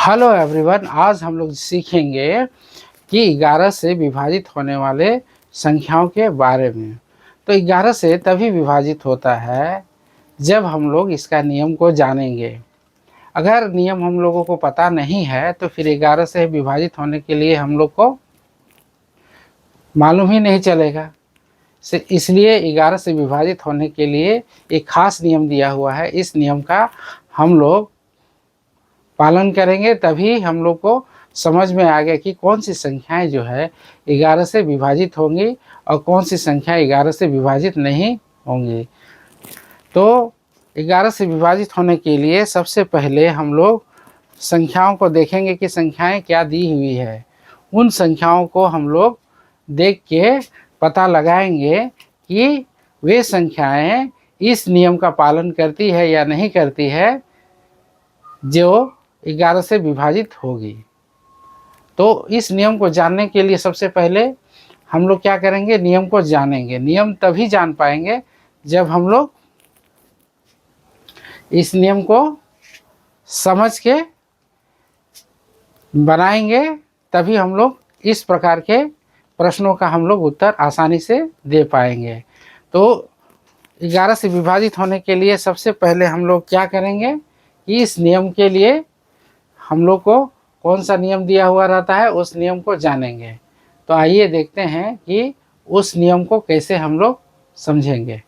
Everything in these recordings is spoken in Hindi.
हेलो एवरीवन, आज हम लोग सीखेंगे कि 11 से विभाजित होने वाले संख्याओं के बारे में। तो 11 से तभी विभाजित होता है जब हम लोग इसका नियम को जानेंगे। अगर नियम हम लोगों को पता नहीं है तो फिर 11 से विभाजित होने के लिए हम लोग को मालूम ही नहीं चलेगा। इसलिए 11 से विभाजित होने के लिए एक खास नियम दिया हुआ है। इस नियम का हम लोग पालन करेंगे तभी हम लोग को समझ में आ गया कि कौन सी संख्याएं जो है 11 से विभाजित होंगी और कौन सी संख्या 11 से विभाजित नहीं होंगी। तो 11 से विभाजित होने के लिए सबसे पहले हम लोग संख्याओं को देखेंगे कि संख्याएं क्या दी हुई है। उन संख्याओं को हम लोग देख के पता लगाएंगे कि वे संख्याएं इस नियम का पालन करती है या नहीं करती है जो 11 से विभाजित होगी। तो इस नियम को जानने के लिए सबसे पहले हम लोग क्या करेंगे, नियम को जानेंगे। नियम तभी जान पाएंगे जब हम लोग इस नियम को समझ के बनाएंगे, तभी हम लोग इस प्रकार के प्रश्नों का हम लोग उत्तर आसानी से दे पाएंगे। तो 11 से विभाजित होने के लिए सबसे पहले हम लोग क्या करेंगे कि इस नियम के लिए हम लोग को कौन सा नियम दिया हुआ रहता है उस नियम को जानेंगे। तो आइए देखते हैं कि उस नियम को कैसे हम लोग समझेंगे।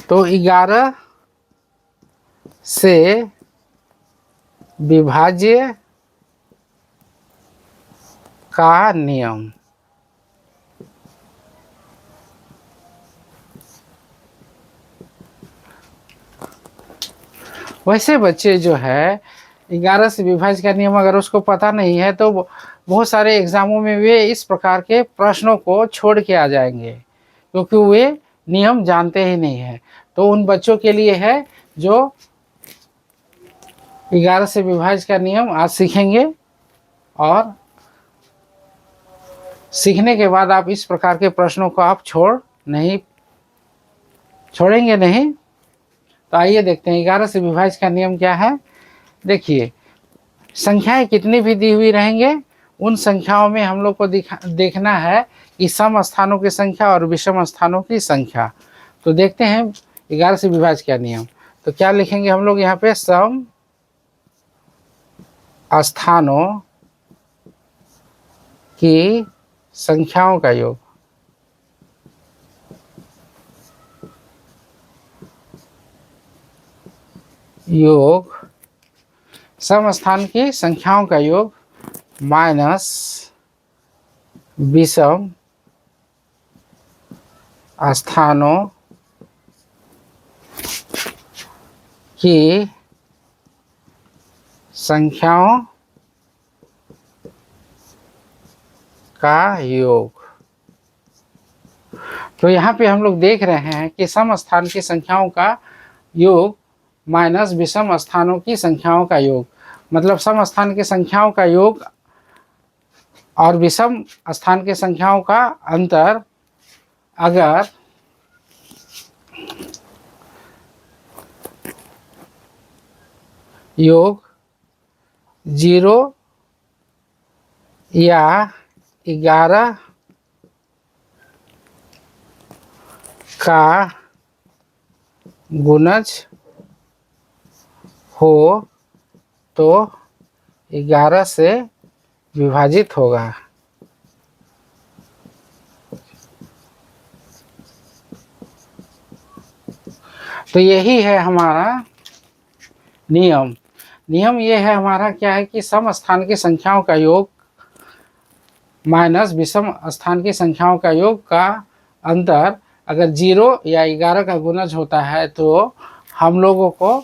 तो 11 से विभाज्य का नियम। वैसे बच्चे जो है 11 से विभाज्य का नियम अगर उसको पता नहीं है तो बहुत सारे एग्जामों में वे इस प्रकार के प्रश्नों को छोड़ के आ जाएंगे क्योंकि वे नियम जानते ही नहीं है। तो उन बच्चों के लिए है जो 11 से विभाज्य का नियम आज सीखेंगे और सीखने के बाद आप इस प्रकार के प्रश्नों को आप छोड़ेंगे नहीं। तो आइए देखते हैं 11 से विभाज्य का नियम क्या है। देखिए, संख्याएं कितनी भी दी हुई रहेंगे उन संख्याओं में हम लोग को देखना है कि सम स्थानों की संख्या और विषम स्थानों की संख्या। तो देखते हैं 11 से विभाज्य का नियम। तो क्या लिखेंगे हम लोग यहाँ पे, सम स्थानों की संख्याओं का योग। सम स्थान की संख्याओं का योग माइनस विषम स्थानों की संख्याओं का योग। तो यहाँ पे हम लोग देख रहे हैं कि सम स्थान की संख्याओं का योग माइनस विषम स्थानों की संख्याओं का योग, मतलब सम स्थान की संख्याओं का योग और विषम स्थान की संख्याओं का अंतर अगर योग 0 या 11 का गुणज हो तो 11 से विभाजित होगा। तो यही है हमारा नियम। नियम ये है हमारा क्या है कि सम स्थान की संख्याओं का योग माइनस विषम स्थान की संख्याओं का योग का अंतर अगर 0 या 11 का गुणज होता है तो हम लोगों को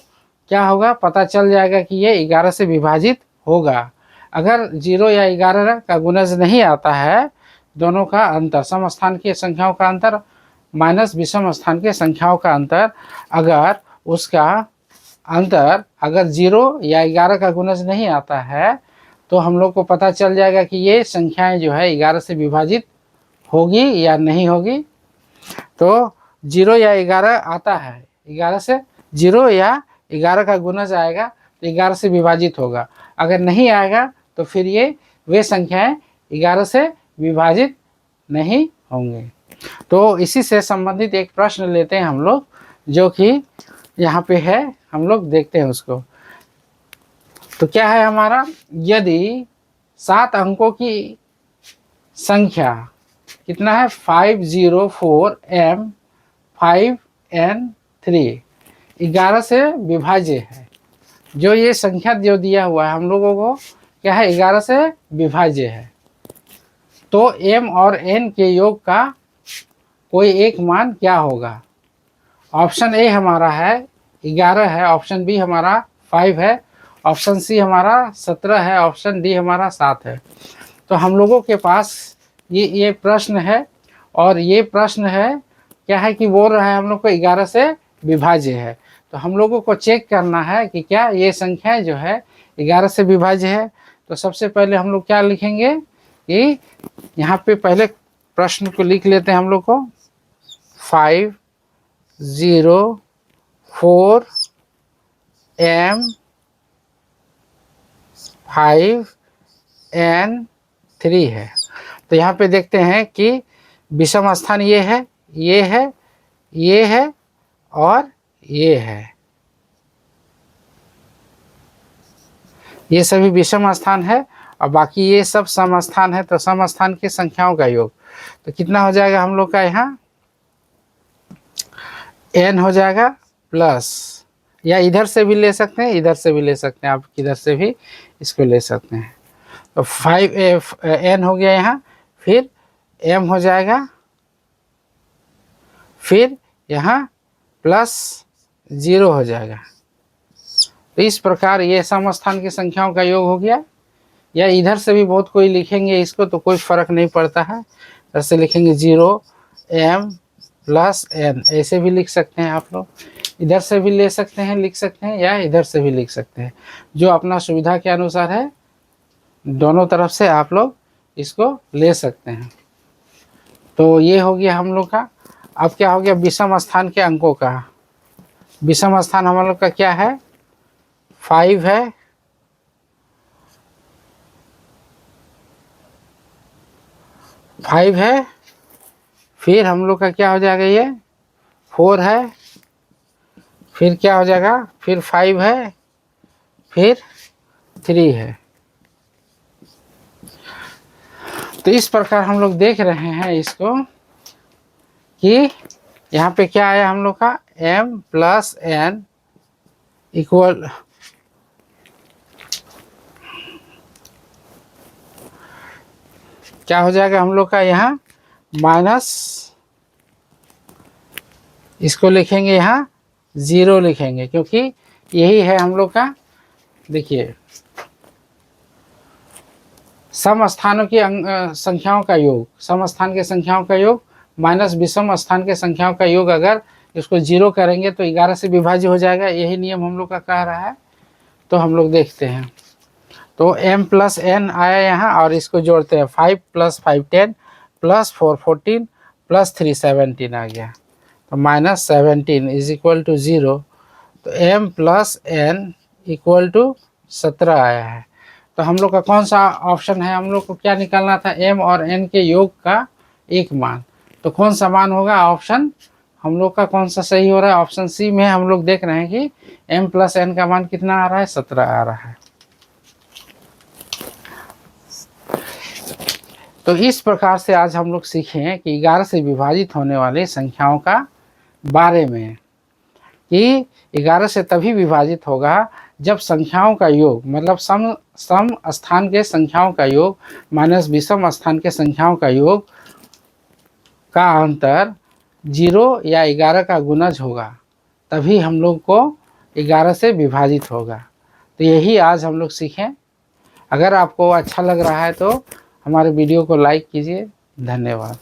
क्या होगा, पता चल जाएगा कि ये 11 से विभाजित होगा। अगर 0 या 11 का गुणज नहीं आता है, दोनों का अंतर सम स्थान की संख्याओं का अंतर माइनस विषम स्थान की संख्याओं का अंतर, अगर उसका अंतर अगर 0 या 11 का गुणज नहीं आता है तो हम लोग को पता चल जाएगा कि ये संख्याएं जो है 11 से विभाजित होगी या नहीं होगी। तो 0 या 11 आता है, 11 से 0 या 11 का गुणज आएगा तो 11 से विभाजित होगा। अगर नहीं आएगा तो फिर ये वे संख्याएं 11 से विभाजित नहीं होंगे। तो इसी से संबंधित एक प्रश्न लेते हैं हम लोग, जो कि यहाँ पे है, हम लोग देखते हैं उसको। तो क्या है हमारा, यदि 7 अंकों की संख्या कितना है 504M5N3 11 से विभाज्य है। जो ये संख्या जो दिया हुआ है हम लोगों को क्या है, 11 से विभाज्य है। तो M और N के योग का कोई एक मान क्या होगा। ऑप्शन ए हमारा है 11 है, ऑप्शन बी हमारा 5 है, ऑप्शन सी हमारा 17 है, ऑप्शन डी हमारा 7 है। तो हम लोगों के पास ये प्रश्न है, और ये प्रश्न है क्या है कि बोल रहा है हम लोग को 11 से विभाज्य है। तो हम लोगों को चेक करना है कि क्या ये संख्याएं जो है 11 से विभाज्य है। तो सबसे पहले हम लोग क्या लिखेंगे कि यहाँ पे पहले प्रश्न को लिख लेते हैं हम लोग को 504M5N3 है। तो यहाँ पे देखते हैं कि विषम स्थान ये है, ये है, ये है और ये है, ये सभी विषम स्थान है, और बाकी ये सब सम स्थान है। तो सम स्थान की संख्याओं का योग तो कितना हो जाएगा हम लोग का, यहाँ n हो जाएगा प्लस, या इधर से भी ले सकते हैं, इधर से भी ले सकते हैं, आप किधर से भी इसको ले सकते हैं। तो 5n हो गया यहाँ, फिर m हो जाएगा, फिर यहाँ प्लस 0 हो जाएगा। तो इस प्रकार ये समस्थान की संख्याओं का योग हो गया। या इधर से भी बहुत कोई लिखेंगे इसको तो कोई फर्क नहीं पड़ता है, ऐसे लिखेंगे 0m प्लस n, ऐसे भी लिख सकते हैं आप लोग। इधर से भी ले सकते हैं, लिख सकते हैं, या इधर से भी लिख सकते हैं, जो अपना सुविधा के अनुसार है। दोनों तरफ से आप लोग इसको ले सकते हैं। तो ये हो गया हम लोग का। अब क्या हो गया विषम स्थान के अंकों का। विषम स्थान हम लोग का क्या है, 5 है, फिर हम लोग का क्या हो जाएगा, ये 4 है, फिर क्या हो जाएगा, फिर 5 है, फिर 3 है। तो इस प्रकार हम लोग देख रहे हैं इसको कि यहाँ पे क्या आया हम लोग का, m प्लस n इक्वल क्या हो जाएगा हम लोग का, यहाँ माइनस, इसको लिखेंगे यहाँ 0 लिखेंगे, क्योंकि यही है हम लोग का। देखिए सम स्थानों की संख्याओं का योग, सम स्थान के संख्याओं का योग माइनस विषम स्थान के संख्याओं का योग, अगर इसको 0 करेंगे तो 11 से विभाज्य हो जाएगा। यही नियम हम लोग का कह रहा है। तो हम लोग देखते हैं, तो m प्लस n आया यहाँ, और इसको जोड़ते हैं 5 + 5 10 + 4 14 + 3 17 आ गया। तो -17 इज इक्वल टू 0। तो m plus n equal to 17 आया है। तो हम लोग का कौन सा ऑप्शन है, हम लोग को क्या निकालना था, m और n के योग का एक मान। तो कौन सा मान होगा, ऑप्शन हम लोग का कौन सा सही हो रहा है, ऑप्शन सी में हम लोग देख रहे हैं कि m प्लस n का मान कितना आ रहा है, 17 आ रहा है। तो इस प्रकार से आज हम लोग सीखे हैं कि 11 से विभाजित होने वाली संख्याओं का बारे में, कि 11 से तभी विभाजित होगा जब संख्याओं का योग, मतलब सम स्थान के संख्याओं का योग माइनस विषम स्थान के संख्याओं का योग का अंतर 0 या 11 का गुणज होगा, तभी हम लोग को 11 से विभाजित होगा। तो यही आज हम लोग सीखें। अगर आपको अच्छा लग रहा है तो हमारे वीडियो को लाइक कीजिए। धन्यवाद।